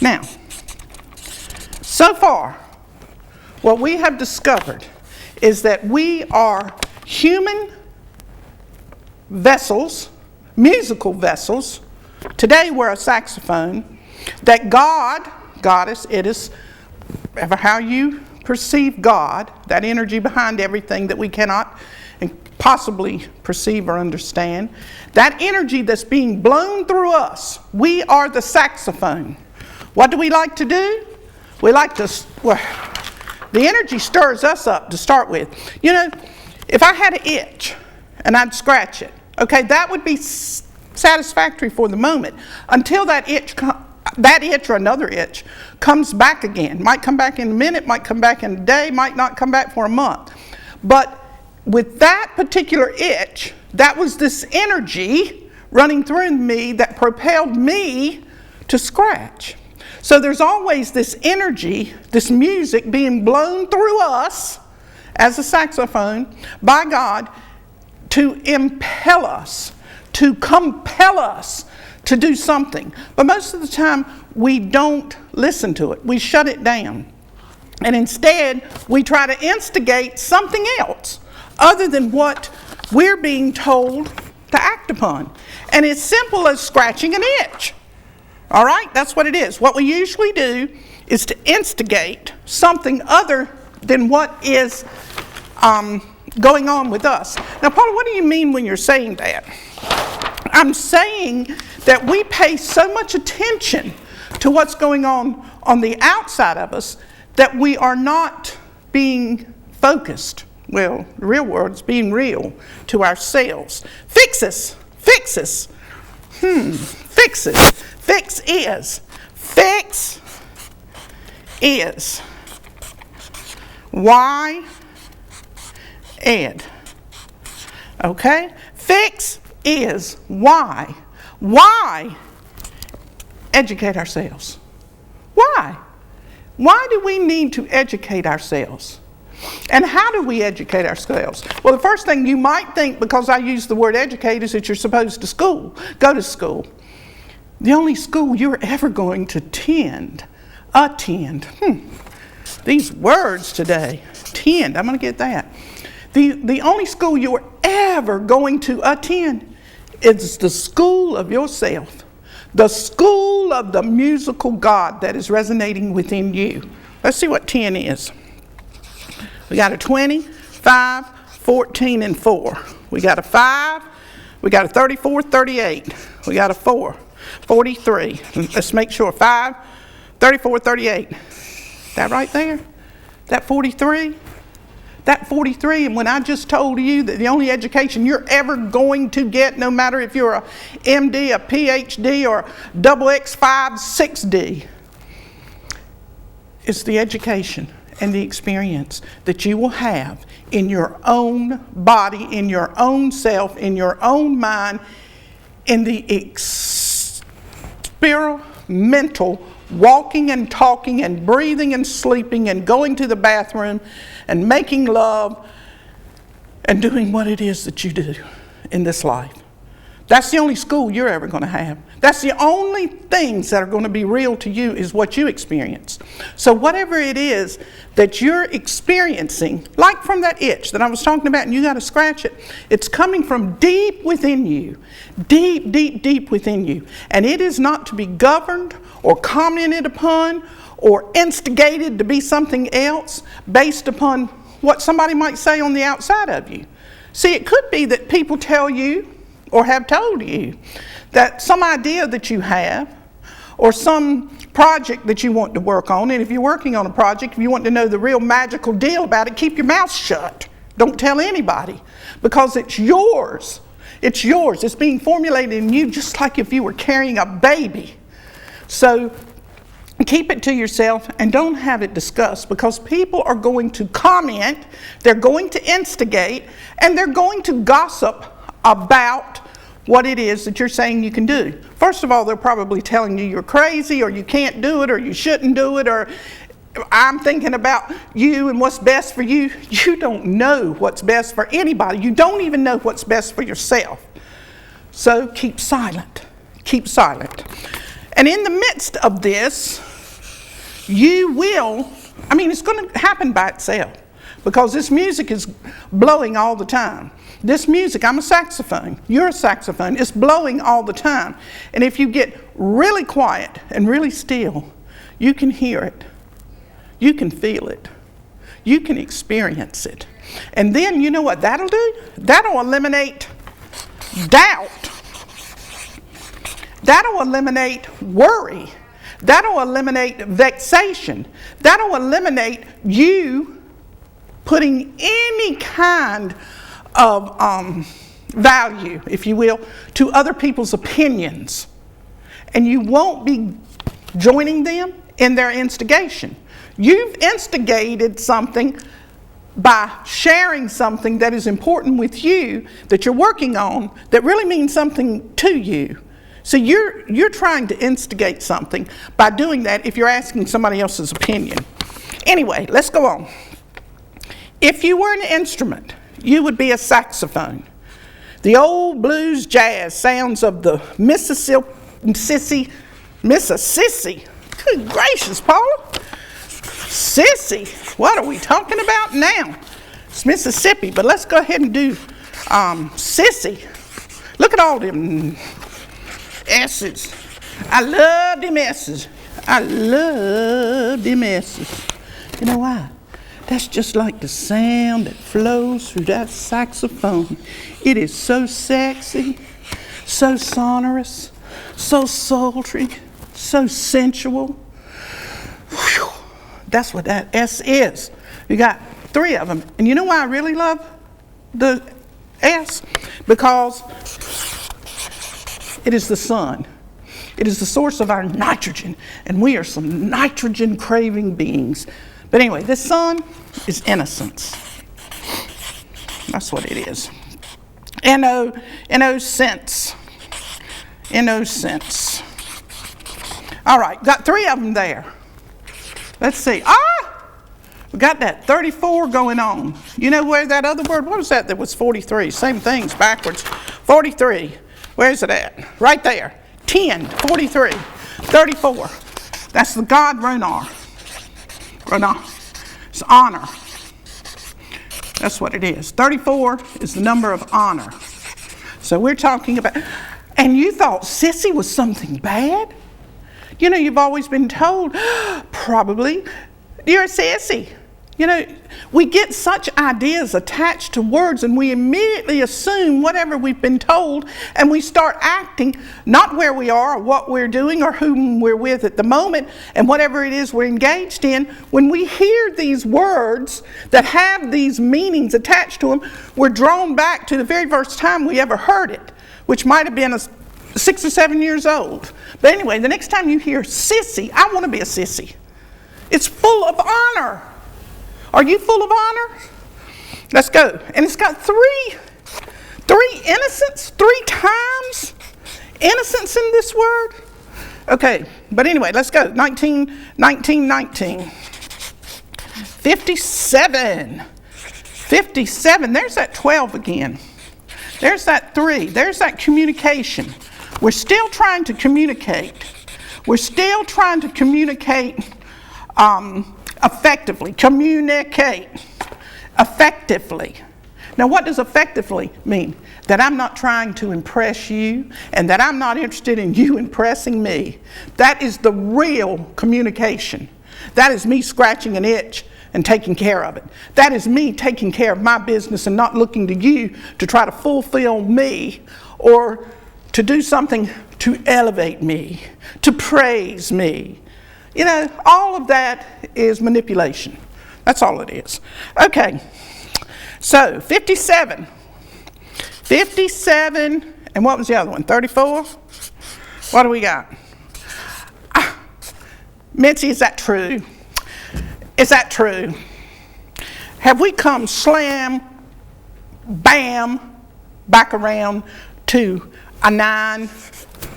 Now, so far, what we have discovered is that we are human vessels, musical vessels. Today we're a saxophone, that God, Goddess, it is how you perceive God, that energy behind everything that we cannot possibly perceive or understand, that energy that's being blown through us, we are the saxophone. What do we like to do? We like to, well, the energy stirs us up to start with. You know, if I had an itch and I'd scratch it, okay, that would be satisfactory for the moment until that itch or another itch comes back again. Might come back in a minute, might come back in a day, might not come back for a month. But with that particular itch, that was this energy running through me that propelled me to scratch. So there's always this energy, this music being blown through us as a saxophone by God to impel us, to compel us to do something. But most of the time, we don't listen to it. We shut it down. And instead, we try to instigate something else other than what we're being told to act upon. And it's simple as scratching an itch. All right? That's what it is. What we usually do is to instigate something other than what is going on with us. Now, Paula, what do you mean when you're saying that? I'm saying that we pay so much attention to what's going on the outside of us that we are not being focused. Well, the real word is being real to ourselves. Fix us. Fix us. Fix it. Fix is. Fix is. Why? Ed. Okay? Fix is. Why? Why educate ourselves? Why? Why do we need to educate ourselves? And how do we educate ourselves? Well, the first thing you might think, because I use the word educate, is that you're supposed to go to school. The only school you're ever going to attend. These words today. Attend, I'm going to get that. The only school you're ever going to attend is the school of yourself. The school of the musical God that is resonating within you. Let's see what 10 is. We got a 20, 5, 14, and 4. We got a 5, we got a 34, 38. We got a 4, 43. Let's make sure. 5, 34, 38. That right there? That 43? That 43, and when I just told you that the only education you're ever going to get, no matter if you're a MD, a PhD, or XX5, 6D, is the education and the experience that you will have in your own body, in your own self, in your own mind, in the experimental walking and talking and breathing and sleeping and going to the bathroom and making love and doing what it is that you do in this life. That's the only school you're ever going to have. That's the only things that are going to be real to you is what you experience. So whatever it is that you're experiencing, like from that itch that I was talking about and you got to scratch it, it's coming from deep within you. Deep, deep, deep within you. And it is not to be governed or commented upon or instigated to be something else based upon what somebody might say on the outside of you. See, it could be that people tell you or have told you that some idea that you have or some project that you want to work on, and if you're working on a project, if you want to know the real magical deal about it, keep your mouth shut. Don't tell anybody, because it's yours. It's yours. It's being formulated in you just like if you were carrying a baby. So keep it to yourself and don't have it discussed, because people are going to comment, they're going to instigate, and they're going to gossip about what it is that you're saying you can do. First of all, they're probably telling you you're crazy, or you can't do it, or you shouldn't do it, or I'm thinking about you and what's best for you. You don't know what's best for anybody. You don't even know what's best for yourself. So keep silent. Keep silent. And in the midst of this, you will, it's going to happen by itself because this music is blowing all the time. This music, I'm a saxophone, you're a saxophone, it's blowing all the time. And if you get really quiet and really still, you can hear it, you can feel it, you can experience it. And then you know what that'll do? That'll eliminate doubt. That'll eliminate worry. That'll eliminate vexation. That'll eliminate you putting any kind of value, if you will, to other people's opinions. And you won't be joining them in their instigation. You've instigated something by sharing something that is important with you, that you're working on, that really means something to you. So you're trying to instigate something by doing that if you're asking somebody else's opinion. Anyway, let's go on. If you were an instrument, you would be a saxophone. The old blues jazz sounds of the Mississippi. Good gracious, Paula. Sissy, what are we talking about now? It's Mississippi, but let's go ahead and do sissy. Look at all them S's. I love them S's. I love them S's. You know why? That's just like the sound that flows through that saxophone. It is so sexy, so sonorous, so sultry, so sensual. Whew. That's what that S is. You got 3 of them. And you know why I really love the S? Because it is the sun. It is the source of our nitrogen. And we are some nitrogen-craving beings. But anyway, this sun is innocence. That's what it is. Innocence. Innocence. All right, got 3 of them there. Let's see. We got that 34 going on. You know where that other word, what was that that was 43? Same things backwards. 43. Where's it at? Right there. 10, 43, 34. That's the god Ronar. It's honor. That's what it is. 34 is the number of honor. So we're talking about, and you thought sissy was something bad? You know, you've always been told, probably, you're a sissy. You know, we get such ideas attached to words and we immediately assume whatever we've been told and we start acting not where we are or what we're doing or whom we're with at the moment and whatever it is we're engaged in. When we hear these words that have these meanings attached to them, we're drawn back to the very first time we ever heard it, which might have been 6 or 7 years old. But anyway, the next time you hear sissy, I want to be a sissy. It's full of honor. Are you full of honor? Let's go. And it's got three innocence, 3 times innocence in this word. Okay, but anyway, let's go. 19. 57. 57, there's that 12 again. There's that 3, there's that communication. We're still trying to communicate. We're still trying to communicate effectively. Communicate effectively. Now, what does effectively mean? That I'm not trying to impress you and that I'm not interested in you impressing me. That is the real communication. That is me scratching an itch and taking care of it. That is me taking care of my business and not looking to you to try to fulfill me or to do something to elevate me, to praise me. You know, all of that is manipulation. That's all it is. Okay, so 57. 57, and what was the other one? 34? What do we got? Mitzi, is that true? Is that true? Have we come slam, bam, back around to a 9?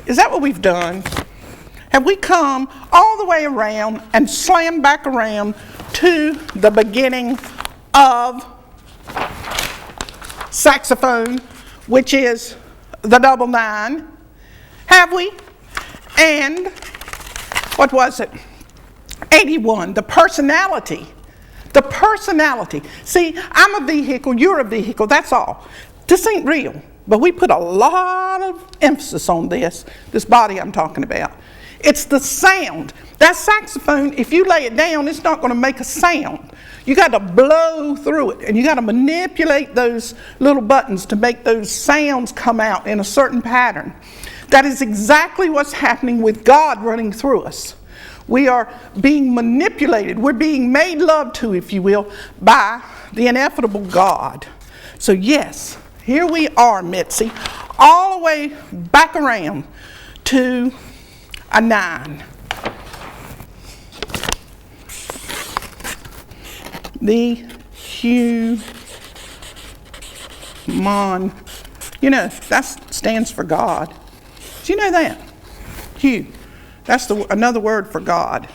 Is that what we've done? Have we come all the way around and slammed back around to the beginning of saxophone, which is the double 9? Have we? And what was it? 81, the personality. The personality. See, I'm a vehicle, you're a vehicle, that's all. This ain't real, but we put a lot of emphasis on this body I'm talking about. It's the sound. That saxophone, if you lay it down, it's not going to make a sound. You got to blow through it, and you got to manipulate those little buttons to make those sounds come out in a certain pattern. That is exactly what's happening with God running through us. We are being manipulated. We're being made love to, if you will, by the ineffable God. So yes, here we are, Mitzi, all the way back around to a 9. The human, you know, that stands for God. Do you know that? Hugh. That's another word for God.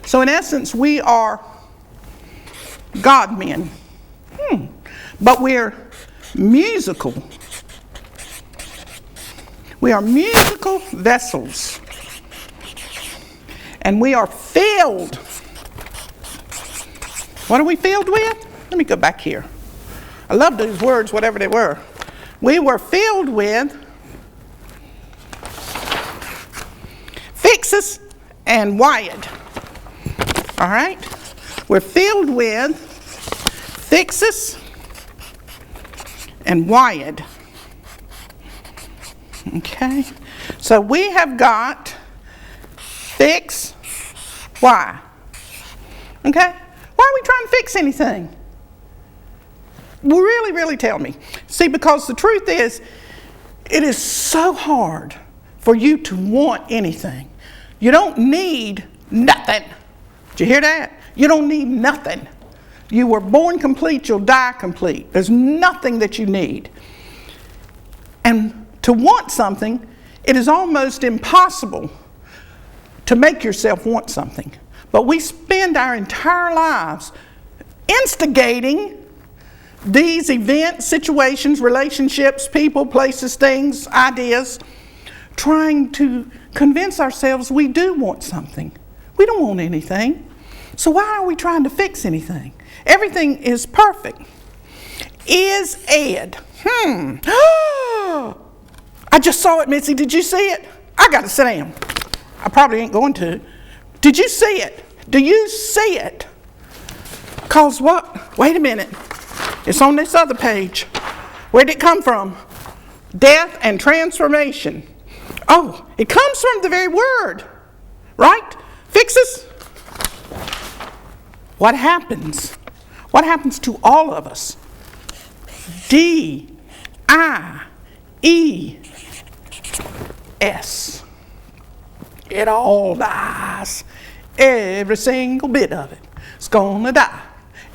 So in essence, we are God men. But we're musical. We are musical vessels. And we are filled. What are we filled with? Let me go back here. I love those words, whatever they were. We were filled with fixes and wired. All right? We're filled with fixes and wired. Okay? So we have got fix, why? Okay? Why are we trying to fix anything? Really, really tell me. See, because the truth is, it is so hard for you to want anything. You don't need nothing. Did you hear that? You don't need nothing. You were born complete, you'll die complete. There's nothing that you need. And to want something, it is almost impossible to make yourself want something. But we spend our entire lives instigating these events, situations, relationships, people, places, things, ideas, trying to convince ourselves we do want something. We don't want anything. So why are we trying to fix anything? Everything is perfect. Is Ed? I just saw it, Mitzi. Did you see it? I got to sit down. I probably ain't going to. Did you see it? Do you see it? Because what? Wait a minute. It's on this other page. Where did it come from? Death and transformation. Oh, it comes from the very word, right? Fixes. What happens? What happens to all of us? D-I-E-S. It all dies. Every single bit of it. It's going to die.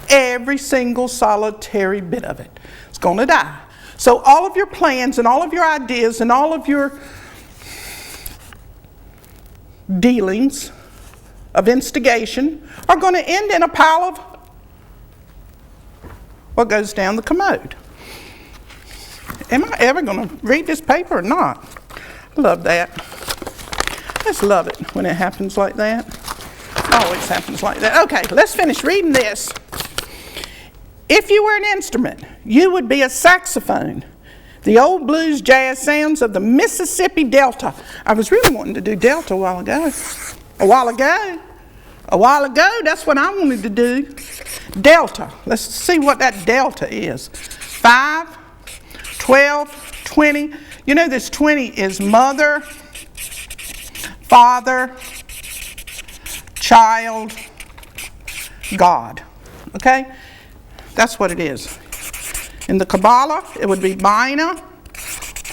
Every single solitary bit of it. It's going to die. So all of your plans and all of your ideas and all of your dealings of instigation are going to end in a pile of what goes down the commode. Am I ever going to read this paper or not? I love that. I just love it when it happens like that. It always happens like that. Okay, let's finish reading this. If you were an instrument, you would be a saxophone. The old blues jazz sounds of the Mississippi Delta. I was really wanting to do Delta a while ago. That's what I wanted to do. Delta. Let's see what that delta is. 5, 12, 20. You know this 20 is mother, father, child, God. Okay? That's what it is. In the Kabbalah, it would be Bina,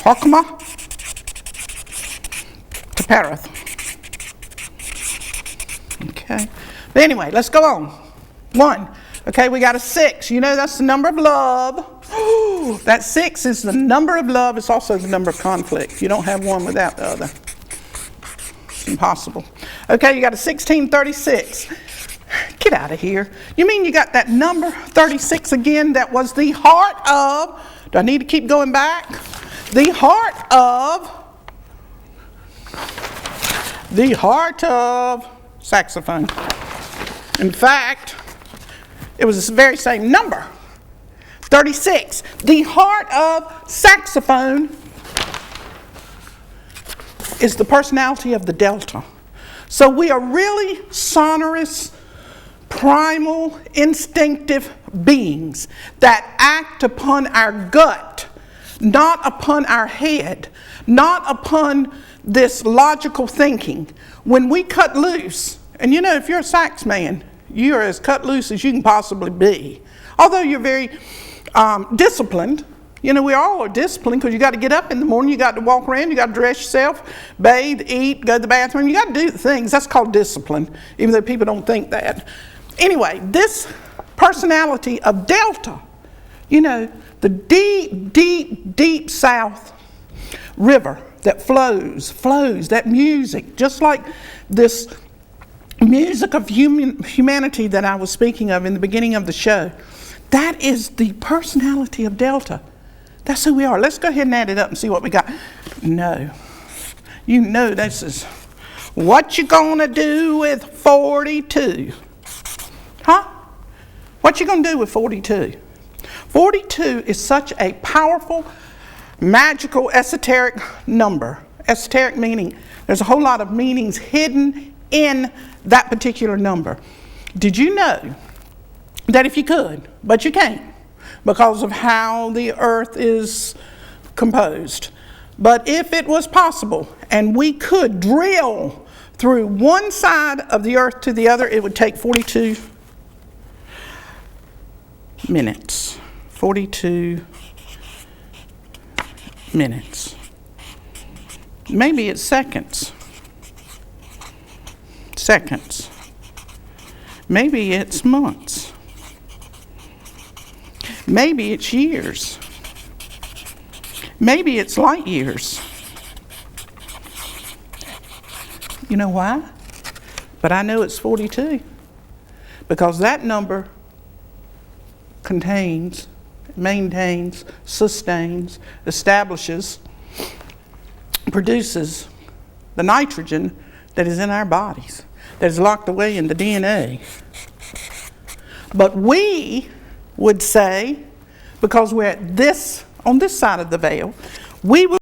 Hokmah, Tepereth. Okay. But anyway, let's go on. 1. Okay, we got a 6. You know that's the number of love. Ooh, that 6 is the number of love. It's also the number of conflict. You don't have one without the other. It's impossible. Okay, you got a 1636. Get out of here. You mean you got that number 36 again? That was the heart of, do I need to keep going back? The heart of saxophone. In fact, it was the very same number, 36. The heart of saxophone is the personality of the delta. So we are really sonorous, primal, instinctive beings that act upon our gut, not upon our head, not upon this logical thinking. When we cut loose, and you know, if you're a sax man, you are as cut loose as you can possibly be. Although you're very disciplined. You know, we all are disciplined because you got to get up in the morning, you got to walk around, you got to dress yourself, bathe, eat, go to the bathroom. You got to do the things. That's called discipline, even though people don't think that. Anyway, this personality of delta, you know, the deep, deep, deep South river that flows, that music, just like this music of humanity that I was speaking of in the beginning of the show. That is the personality of delta. That's who we are. Let's go ahead and add it up and see what we got. No. You know this is what you gonna do with 42? Huh? What you gonna do with 42? 42 is such a powerful, magical, esoteric number. Esoteric meaning, there's a whole lot of meanings hidden in that particular number. Did you know that if you could, but you can't, because of how the earth is composed. But if it was possible and we could drill through one side of the earth to the other, it would take 42 minutes. 42 minutes. Maybe it's seconds. Seconds. Maybe it's months. Maybe it's years. Maybe it's light years. You know why? But I know it's 42. Because that number contains, maintains, sustains, establishes, produces the nitrogen that is in our bodies, that is locked away in the DNA. But we would say, because we're on this side of the veil, we would